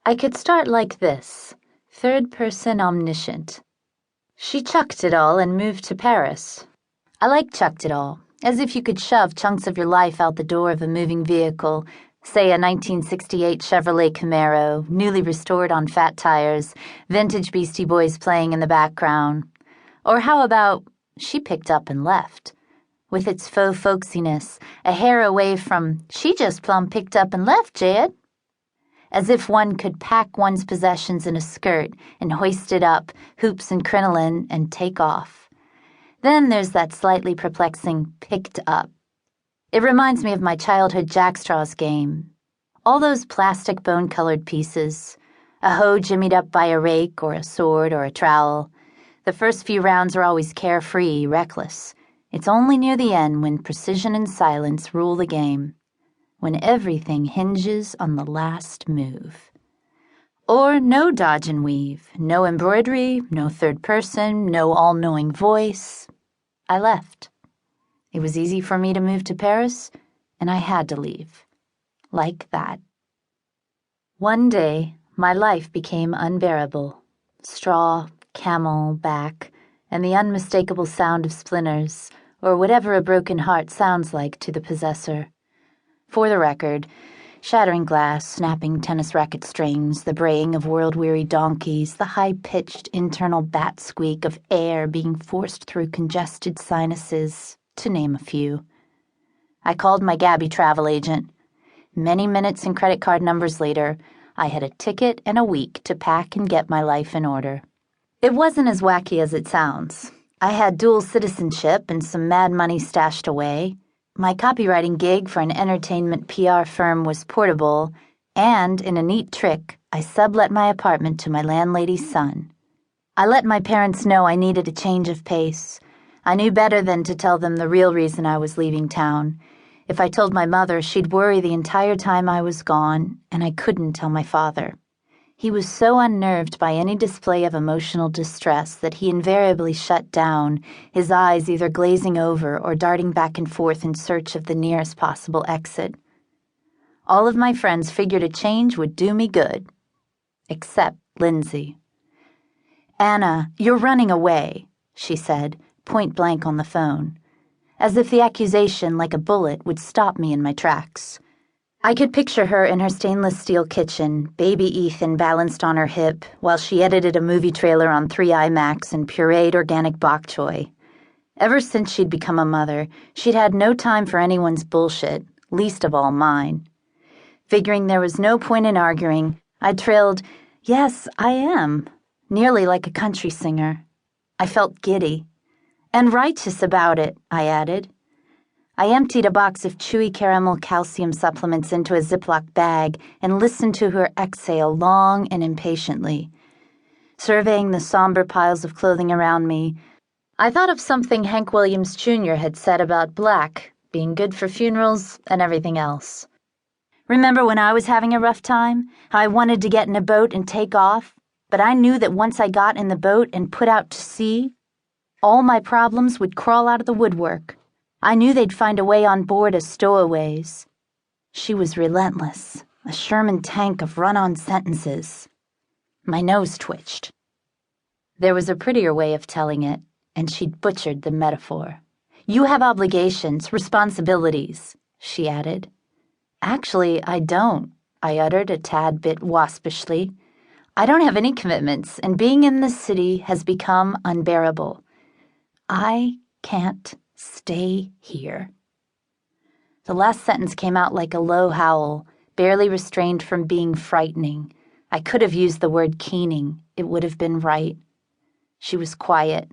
I could start like this, third-person omniscient. She chucked it all and moved to Paris. I like chucked it all, as if you could shove chunks of your life out the door of a moving vehicle, say a 1968 Chevrolet Camaro, newly restored on fat tires, vintage Beastie Boys playing in the background. Or how about, she picked up and left, with its faux folksiness, a hair away from, she just plumb picked up and left, Jed. As if one could pack one's possessions in a skirt and hoist it up, hoops and crinoline, and take off. Then there's that slightly perplexing picked up. It reminds me of my childhood jackstraws game. All those plastic bone-colored pieces, a hoe jimmied up by a rake or a sword or a trowel. The first few rounds are always carefree, reckless. It's only near the end when precision and silence rule the game, when everything hinges on the last move. Or no dodge and weave, no embroidery, no third person, no all-knowing voice. I left. It was easy for me to move to Paris, and I had to leave. Like that. One day, my life became unbearable. Straw, camel, back, and the unmistakable sound of splinters, or whatever a broken heart sounds like to the possessor. For the record, shattering glass, snapping tennis racket strings, the braying of world-weary donkeys, the high-pitched internal bat squeak of air being forced through congested sinuses, to name a few. I called my Gabby travel agent. Many minutes and credit card numbers later, I had a ticket and a week to pack and get my life in order. It wasn't as wacky as it sounds. I had dual citizenship and some mad money stashed away. My copywriting gig for an entertainment PR firm was portable, and, in a neat trick, I sublet my apartment to my landlady's son. I let my parents know I needed a change of pace. I knew better than to tell them the real reason I was leaving town. If I told my mother, she'd worry the entire time I was gone, and I couldn't tell my father. He was so unnerved by any display of emotional distress that he invariably shut down, his eyes either glazing over or darting back and forth in search of the nearest possible exit. All of my friends figured a change would do me good. Except Lindsay. "Anna, you're running away," she said, point blank on the phone, as if the accusation, like a bullet, would stop me in my tracks. I could picture her in her stainless steel kitchen, baby Ethan balanced on her hip, while she edited a movie trailer on 3 iMacs and pureed organic bok choy. Ever since she'd become a mother, she'd had no time for anyone's bullshit, least of all mine. Figuring there was no point in arguing, I trilled, "Yes, I am," nearly like a country singer. I felt giddy. "And righteous about it," I added. I emptied a box of chewy caramel calcium supplements into a Ziploc bag and listened to her exhale long and impatiently. Surveying the somber piles of clothing around me, I thought of something Hank Williams Jr. had said about black being good for funerals and everything else. Remember when I was having a rough time, how I wanted to get in a boat and take off, but I knew that once I got in the boat and put out to sea, all my problems would crawl out of the woodwork. I knew they'd find a way on board as stowaways. She was relentless, a Sherman tank of run-on sentences. My nose twitched. There was a prettier way of telling it, and she'd butchered the metaphor. "You have obligations, responsibilities," she added. "Actually, I don't," I uttered a tad bit waspishly. "I don't have any commitments, and being in the city has become unbearable. I can't stay here." The last sentence came out like a low howl, barely restrained from being frightening. I could have used the word keening. It would have been right. She was quiet,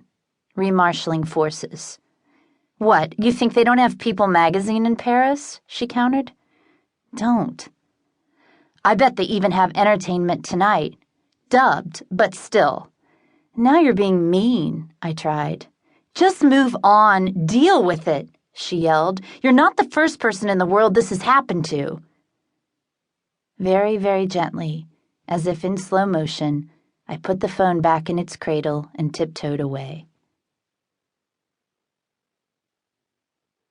remarshaling forces. "What, you think they don't have People magazine in Paris?" she countered. "Don't." "I bet they even have Entertainment Tonight. Dubbed, but still." "Now you're being mean," I tried. "Just move on. Deal with it," she yelled. "You're not the first person in the world this has happened to." Very, very gently, as if in slow motion, I put the phone back in its cradle and tiptoed away.